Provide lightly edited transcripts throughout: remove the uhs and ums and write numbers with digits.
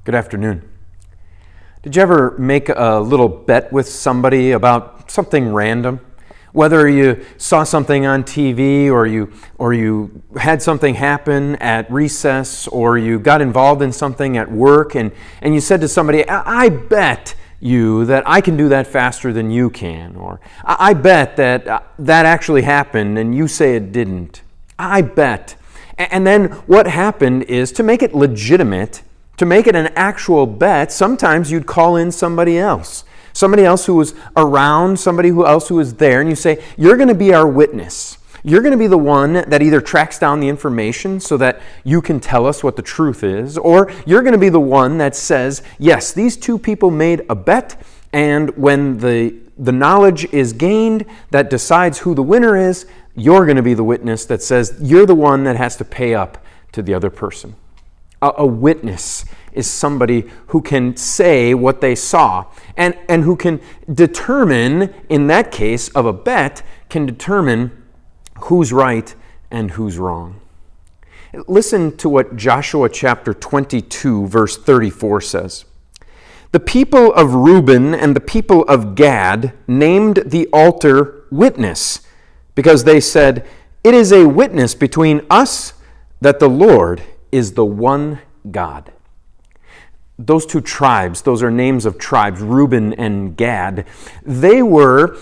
Good afternoon. Did you ever make a little bet with somebody about something random? Whether you saw something on TV or you had something happen at recess or you got involved in something at work and you said to somebody, I bet you that I can do that faster than you can, or I bet that that actually happened and you say it didn't. I bet. And then what happened is, to make it legitimate, to make it an actual bet, sometimes you'd call in somebody else who was around, somebody else who was there, and you say, you're going to be our witness. You're going to be the one that either tracks down the information so that you can tell us what the truth is, or you're going to be the one that says, yes, these two people made a bet, and when the knowledge is gained that decides who the winner is, you're going to be the witness that says you're the one that has to pay up to the other person. A witness is somebody who can say what they saw and who can determine, in that case of a bet, can determine who's right and who's wrong. Listen to what Joshua chapter 22, verse 34 says. The people of Reuben and the people of Gad named the altar Witness, because they said, it is a witness between us that the Lord is the one God. Those two tribes, those are names of tribes, Reuben and Gad. They were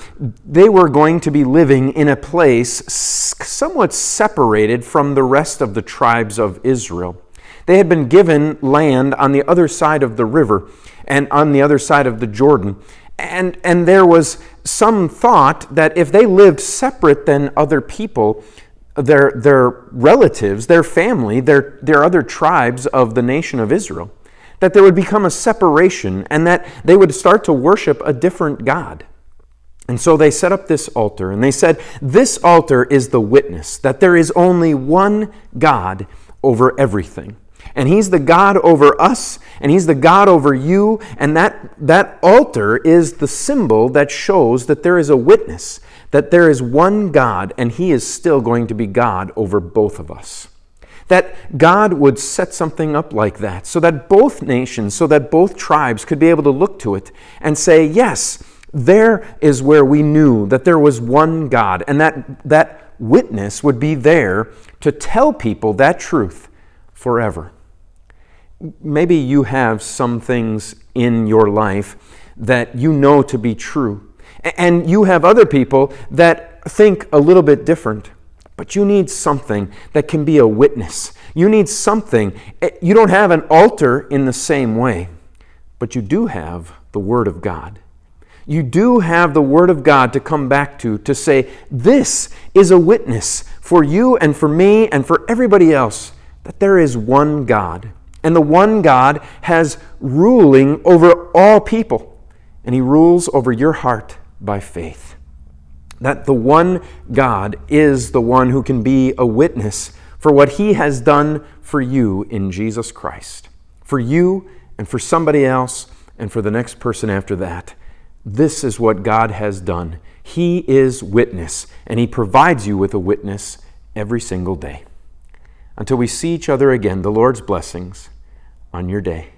going to be living in a place somewhat separated from the rest of the tribes of Israel. They had been given land on the other side of the river and on the other side of the Jordan. And there was some thought that if they lived separate than other people, their relatives, their family, their other tribes of the nation of Israel, that there would become a separation and that they would start to worship a different God. And so they set up this altar and they said, this altar is the witness that there is only one God over everything. And He's the God over us, and He's the God over you, and that altar is the symbol that shows that there is a witness, that there is one God, and He is still going to be God over both of us. That God would set something up like that, so that both nations, so that both tribes could be able to look to it and say, yes, there is where we knew that there was one God, and that witness would be there to tell people that truth forever. Maybe you have some things in your life that you know to be true, and you have other people that think a little bit different, but you need something that can be a witness. You need something. You don't have an altar in the same way, but you do have the Word of God. You do have the Word of God to come back to say, this is a witness for you and for me and for everybody else, that there is one God. And the one God has ruling over all people. And He rules over your heart by faith. That the one God is the one who can be a witness for what He has done for you in Jesus Christ. For you and for somebody else and for the next person after that. This is what God has done. He is witness, and He provides you with a witness every single day. Until we see each other again, the Lord's blessings on your day.